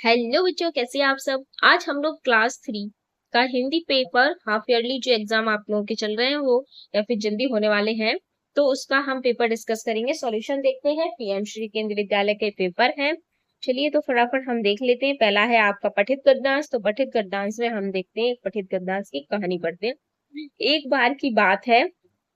Hello बच्चों, कैसे हैं आप सब। आज हम लोग क्लास 3 का हिंदी पेपर हाफ ईयरली जो एग्जाम आप लोगों के चल रहे हैं वो या फिर जल्दी होने वाले हैं, तो उसका हम पेपर डिस्कस करेंगे। सॉल्यूशन देखते हैं। पीएम श्री केंद्रीय विद्यालय के पेपर हैं। चलिए तो फटाफट हम देख लेते हैं। पहला है आपका पठित गद्यांश। तो पठित गद्यांश में हम देखते हैं, पठित गद्यांश की कहानी पढ़ते हैं। एक बार की बात है,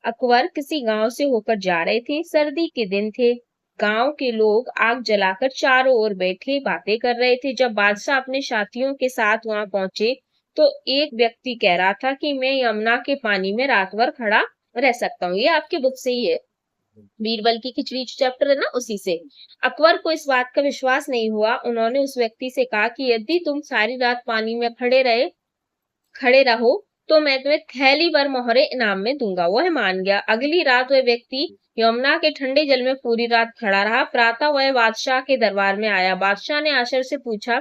अकबर किसी गांव से होकर जा रहे थे। सर्दी के दिन थे। गांव के लोग आग जलाकर चारों ओर बैठे बातें कर रहे थे। जब बादशाह अपने साथियों के साथ वहां पहुंचे तो एक व्यक्ति कह रहा था कि मैं यमुना के पानी में रात भर खड़ा रह सकता हूँ। ये आपकी बुक से ही है, बीरबल की खिचड़ी चैप्टर है ना, उसी से। अकबर को इस बात का विश्वास नहीं हुआ। उन्होंने उस व्यक्ति से कहा कि यदि तुम सारी रात पानी में खड़े रहो तो मैं तुम्हें थैली भर मोहरे इनाम में दूंगा। वह मान गया। अगली रात वह व्यक्ति यमुना के ठंडे जल में पूरी रात खड़ा रहा। प्रातः वह बादशाह के दरबार में आया। बादशाह ने आश्चर्य से पूछा,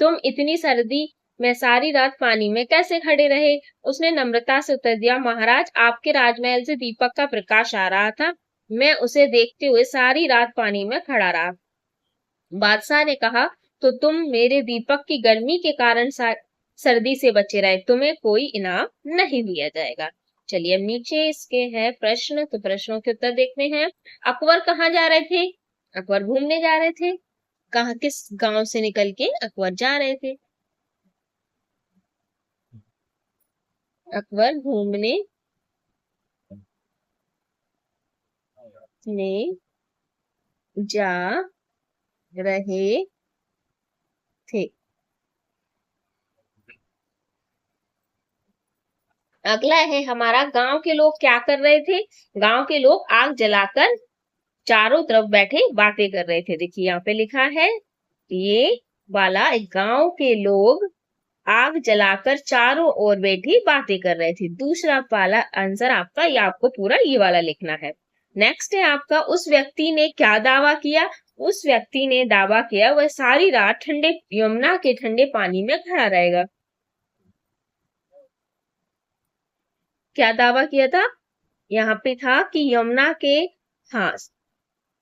तुम इतनी सर्दी में सारी रात पानी में कैसे खड़े रहे। उसने नम्रता से उत्तर दिया, महाराज, आपके राजमहल से दीपक का प्रकाश आ रहा था। मैं उसे देखते हुए सारी रात पानी में खड़ा रहा। बादशाह ने कहा, तो तुम मेरे दीपक की गर्मी के कारण सर्दी से बचे रहे, तुम्हें कोई इनाम नहीं दिया जाएगा। चलिए अब नीचे इसके है प्रश्न, तो प्रश्नों के उत्तर देखते हैं। अकबर कहाँ जा रहे थे। अकबर घूमने जा रहे थे। कहा, किस गांव से निकल के अकबर जा रहे थे। अकबर घूमने ने जा रहे थे। अगला है हमारा, गांव के लोग क्या कर रहे थे। गांव के लोग आग जलाकर चारों तरफ बैठे बातें कर रहे थे। देखिए यहाँ पे लिखा है, ये वाला गांव के लोग आग जलाकर चारों ओर बैठी बातें कर रहे थे। दूसरा वाला आंसर आपका, ये आपको पूरा ये वाला लिखना है। नेक्स्ट है आपका, उस व्यक्ति ने क्या दावा किया। उस व्यक्ति ने दावा किया वह सारी रात ठंडे यमुना के ठंडे पानी में खड़ा रहेगा। क्या दावा किया था। यहाँ पे था कि यमुना के, हाँ,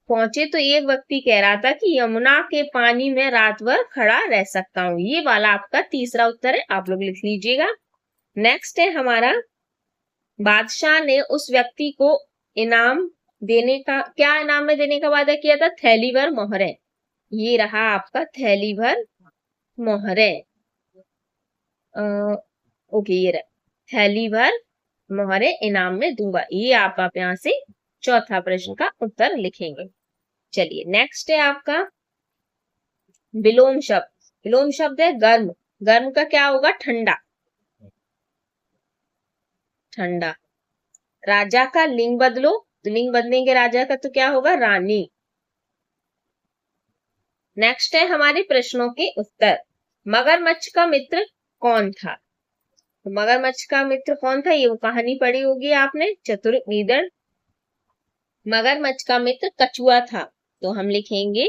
पहुंचे तो एक व्यक्ति कह रहा था कि यमुना के पानी में रात भर खड़ा रह सकता हूँ। ये वाला आपका तीसरा उत्तर है, आप लोग लिख लीजिएगा। नेक्स्ट है हमारा, बादशाह ने उस व्यक्ति को इनाम देने का, क्या इनाम में देने का वादा किया था। थैली भर मोहरे। ये रहा आपका थैली भर मोहरे। ओके, ये रहा थैली भर मोहरे इनाम में दूंगा। ये आप यहाँ से चौथा प्रश्न का उत्तर लिखेंगे। चलिए नेक्स्ट है आपका विलोम शब्द। विलोम शब्द है गर्म। गर्म का क्या होगा, ठंडा। ठंडा। राजा का लिंग बदलो, तो लिंग बदलेंगे राजा का तो क्या होगा, रानी। नेक्स्ट है हमारे प्रश्नों के उत्तर। मगरमच्छ का मित्र कौन था। तो मगरमच्छ का मित्र कौन था, ये वो कहानी पढ़ी होगी आपने, चतुर गीदड़। मगरमच्छ का मित्र कछुआ था, तो हम लिखेंगे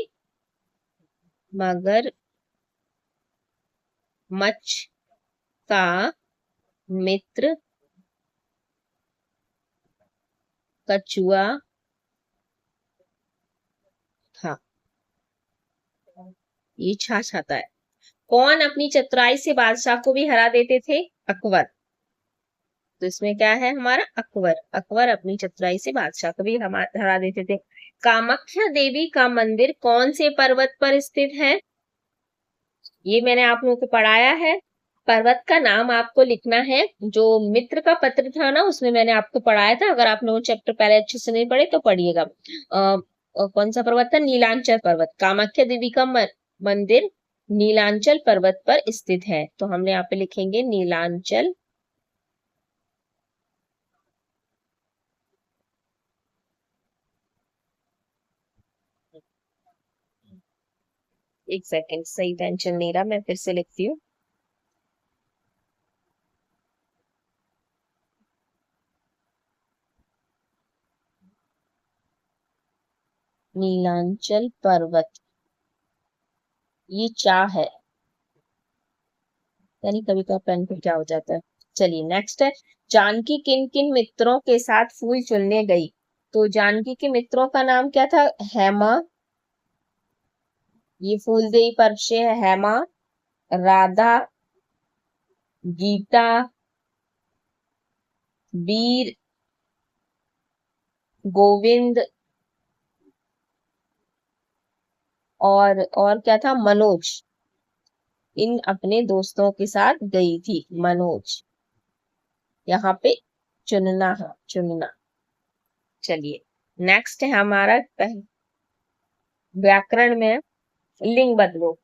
मगरमच्छ का मित्र कछुआ था। ये छाछ आता है। कौन अपनी चतुराई से बादशाह को भी हरा देते थे, अकबर। तो इसमें क्या है हमारा, अकबर। अकबर अपनी चतुराई से बादशाह को भी हरा देते थे। कामाख्या देवी का मंदिर कौन से पर्वत पर स्थित है। ये मैंने आप लोगों को पढ़ाया है। पर्वत का नाम आपको लिखना है। जो मित्र का पत्र था ना, उसमें मैंने आपको पढ़ाया था। अगर आप लोगों चैप्टर पहले अच्छे से नहीं पढ़े तो पढ़िएगा। कौन सा पर्वत था, नीलांचल पर्वत। कामाख्या देवी का मंदिर नीलांचल पर्वत पर स्थित है, तो हमने यहाँ पे लिखेंगे नीलांचल। एक सेकंड, सही टेंशन नहीं रहा, मैं फिर से लिखती हूँ। नीलांचल पर्वत, ये चा है, यानी कभी कभी पेन पे क्या हो जाता है। चलिए नेक्स्ट है, जानकी किन किन मित्रों के साथ फूल चुनने गई। तो जानकी के मित्रों का नाम क्या था, हेमा, ये फूलदेई पर्व से है हेमा, राधा, गीता, वीर, गोविंद और क्या था, मनोज। इन अपने दोस्तों के साथ गई थी मनोज। यहाँ पे चुनना है, चुनना। चलिए नेक्स्ट है हमारा व्याकरण में लिंग बदलो।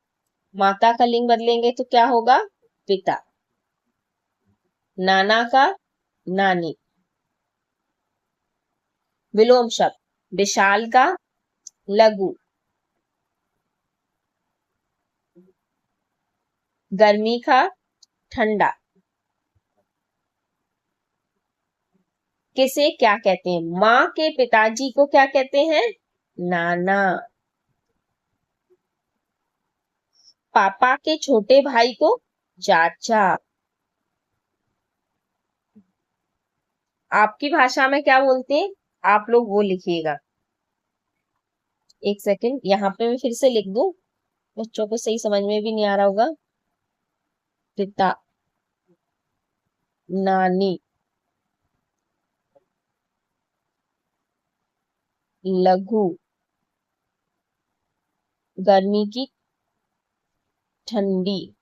माता का लिंग बदलेंगे तो क्या होगा, पिता। नाना का नानी। विलोम शब्द, विशाल का लघु। गर्मी का ठंडा। किसे क्या कहते हैं, माँ के पिताजी को क्या कहते हैं, नाना। पापा के छोटे भाई को चाचा। आपकी भाषा में क्या बोलते हैं, आप लोग वो लिखिएगा। एक सेकंड, यहाँ पे मैं फिर से लिख दूं, बच्चों को सही समझ में भी नहीं आ रहा होगा। पिता, नानी, लघु, गर्मी की ठंडी।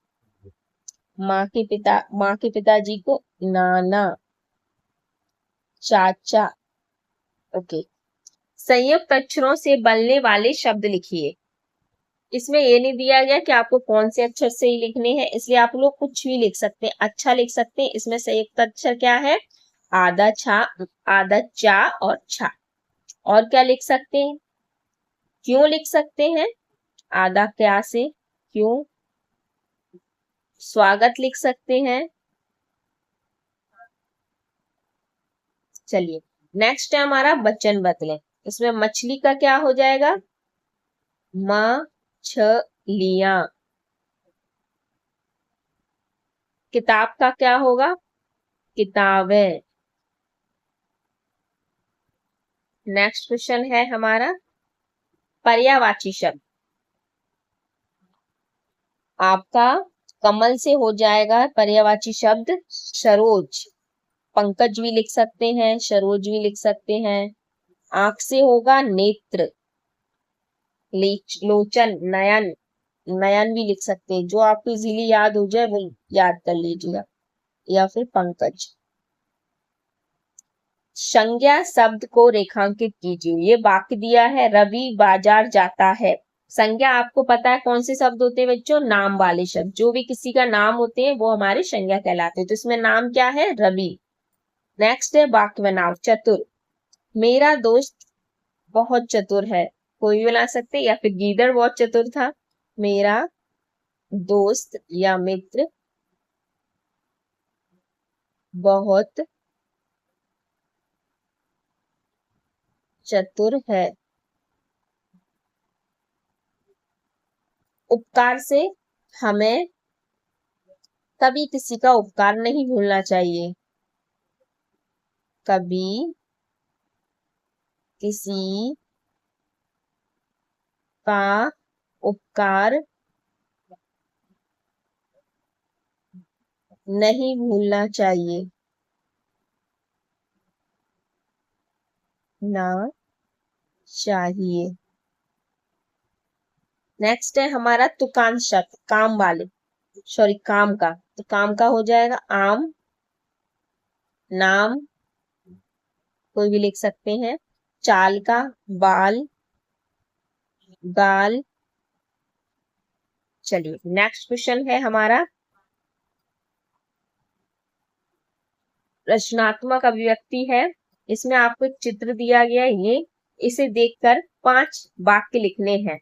माँ के पिताजी को नाना, चाचा। ओके। संयुक्त अक्षरों से बनने वाले शब्द लिखिए। इसमें ये नहीं दिया गया कि आपको कौन से अक्षर से ही लिखने हैं, इसलिए आप लोग कुछ भी लिख सकते हैं, अच्छा लिख सकते हैं। इसमें संयुक्त अक्षर क्या है, आधा छा, आधा चा और छा। और क्या लिख सकते हैं, क्यों लिख सकते हैं, आधा क्या से क्यों। स्वागत लिख सकते हैं। चलिए नेक्स्ट है हमारा वचन बदले। इसमें मछली का क्या हो जाएगा, मछलियां। किताब का क्या होगा, किताबें। नेक्स्ट क्वेश्चन है हमारा पर्यायवाची शब्द। आपका कमल से हो जाएगा पर्यायवाची शब्द सरोज। पंकज भी लिख सकते हैं, सरोज भी लिख सकते हैं। आंख से होगा नेत्र, लोचन, नयन। नयन भी लिख सकते हैं, जो आपको इजीली याद हो जाए वो याद कर लीजिएगा, या फिर पंकज। संज्ञा शब्द को रेखांकित कीजिए। ये वाक्य दिया है, रवि बाजार जाता है। संज्ञा आपको पता है कौन से शब्द होते हैं बच्चों, नाम वाले शब्द। जो भी किसी का नाम होते हैं वो हमारे संज्ञा कहलाते हैं। तो इसमें नाम क्या है, रवि। नेक्स्ट है वाक्य बनाओ, चतुर। मेरा दोस्त बहुत चतुर है, कोई भी बना सकते, या फिर गीदड़ बहुत चतुर था। मेरा दोस्त या मित्र बहुत चतुर है। उपकार से हमें कभी किसी का उपकार नहीं भूलना चाहिए। कभी किसी का उपकार नहीं भूलना चाहिए, ना चाहिए। नेक्स्ट है हमारा तुकान शब्द, काम वाले, सॉरी काम का। तो काम का हो जाएगा आम, नाम, कोई भी लिख सकते हैं। चाल का बाल, गाल। चलिए नेक्स्ट क्वेश्चन है हमारा रचनात्मक अभिव्यक्ति है। इसमें आपको एक चित्र दिया गया है, ये इसे देखकर 5 वाक्य लिखने हैं।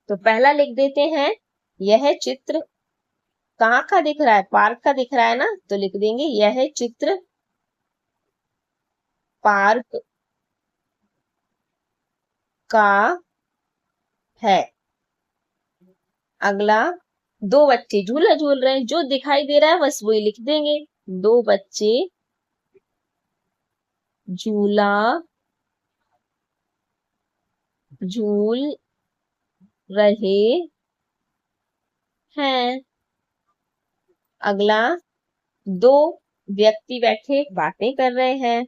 तो पहला लिख देते हैं, यह चित्र कहाँ का दिख रहा है, पार्क का दिख रहा है ना, तो लिख देंगे यह चित्र पार्क का है। अगला, दो बच्चे झूला झूल रहे हैं, जो दिखाई दे रहा है बस वही लिख देंगे। दो बच्चे झूला झूल रहे हैं। अगला, दो व्यक्ति बैठे बातें कर रहे हैं।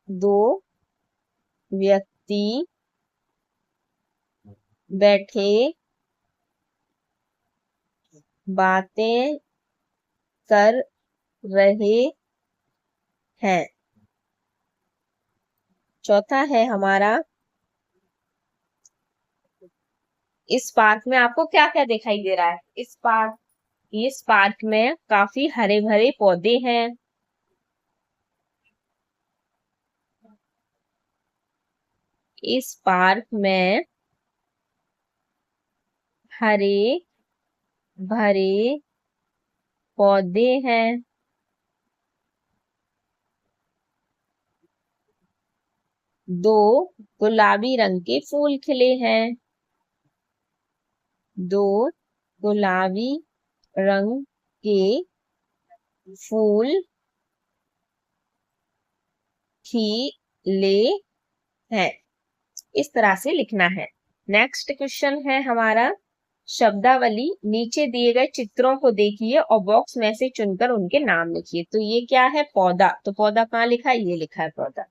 दो व्यक्ति बैठे बातें कर रहे हैं। चौथा है हमारा, इस पार्क में आपको क्या क्या दिखाई दे रहा है? इस पार्क में काफी हरे भरे पौधे हैं। इस पार्क में हरे भरे पौधे हैं। दो गुलाबी रंग के फूल खिले हैं। दो गुलाबी रंग के फूल खिले हैं। इस तरह से लिखना है। नेक्स्ट क्वेश्चन है हमारा, शब्दावली। नीचे दिए गए चित्रों को देखिए और बॉक्स में से चुनकर उनके नाम लिखिए। तो ये क्या है? पौधा। तो पौधा कहाँ लिखा है? ये लिखा है पौधा।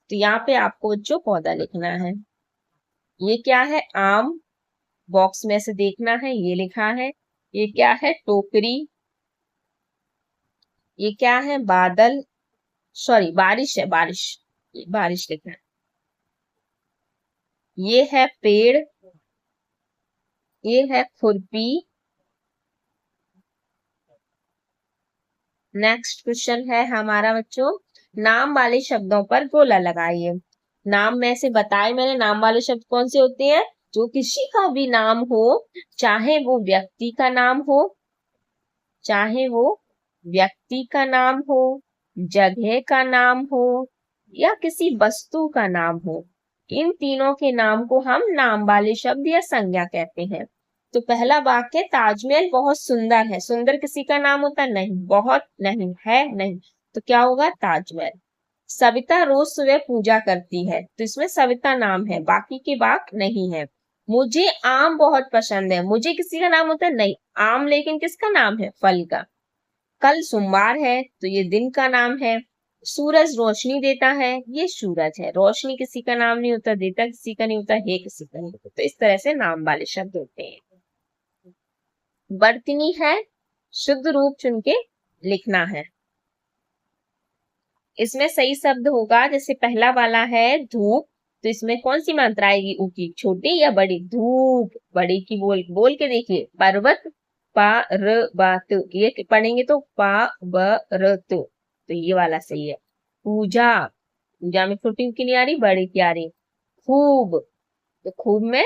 तो यहाँ पे आपको जो पौधा लिखना है। ये क्या है? आम। बॉक्स में से देखना है, ये लिखा है। ये क्या है? टोकरी। ये क्या है? बादल, सॉरी बारिश है, बारिश। बारिश लिखना है। ये है पेड़। ये है खुरपी। नेक्स्ट क्वेश्चन है हमारा बच्चों, नाम वाले शब्दों पर गोला लगाइए। नाम में से बताए मैंने, नाम वाले शब्द कौन से होते हैं? जो किसी का भी नाम हो, चाहे वो व्यक्ति का नाम हो, चाहे वो व्यक्ति का नाम हो, जगह का नाम हो, या किसी वस्तु का नाम हो, इन तीनों के नाम को हम नाम वाले शब्द या संज्ञा कहते हैं। तो पहला वाक्य, ताजमहल बहुत सुंदर है। सुंदर किसी का नाम होता है? नहीं। बहुत नहीं है, नहीं। तो क्या होगा? ताजमहल। सविता रोज सुबह पूजा करती है। तो इसमें सविता नाम है, बाकी के वाक नहीं है। मुझे आम बहुत पसंद है। मुझे किसी का नाम होता है? नहीं। आम लेकिन किसका नाम है? फल का। कल सोमवार है, तो ये दिन का नाम है। सूरज रोशनी देता है, ये सूरज है। रोशनी किसी का नाम नहीं होता, देता किसी का नहीं होता, है किसी का नहीं होता। तो इस तरह से नाम वाले शब्द होते हैं। वर्तनी है, शुद्ध रूप चुन के लिखना है। इसमें सही शब्द होगा, जैसे पहला वाला है धूप, तो इसमें कौन सी मात्रा आएगी? ऊ की। छोटी या बड़ी? धूप। बड़ी की बोल बोल के देखिए। पर्वत, पा र बा त, ये पढ़ेंगे तो पा ब र त। तो ये वाला सही है। पूजा, पूजा में छोटी की नहीं आ रही, बड़ी की आ रही। खूब, तो खूब में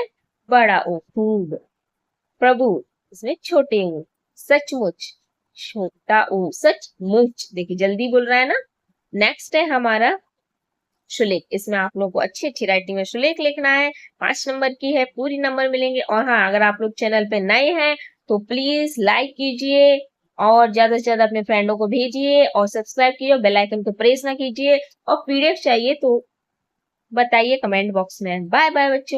बड़ा ओ, खूब। प्रभु, इसमें छोटे ऊ। सचमुच, छोटा ऊ। सचमुच, देखिए जल्दी बोल रहा है ना। नेक्स्ट है हमारा शुलेख। इसमें आप लोग को अच्छी अच्छी राइटिंग में शुलेख लिखना है। 5 नंबर की है, पूरी नंबर मिलेंगे। और हाँ, अगर आप लोग चैनल पे नए हैं तो प्लीज लाइक कीजिए और ज्यादा से ज्यादा अपने फ्रेंडों को भेजिए और सब्सक्राइब कीजिए और बेल आइकन को प्रेस ना कीजिए। और पीडीएफ चाहिए तो बताइए कमेंट बॉक्स में। बाय बाय बच्चों।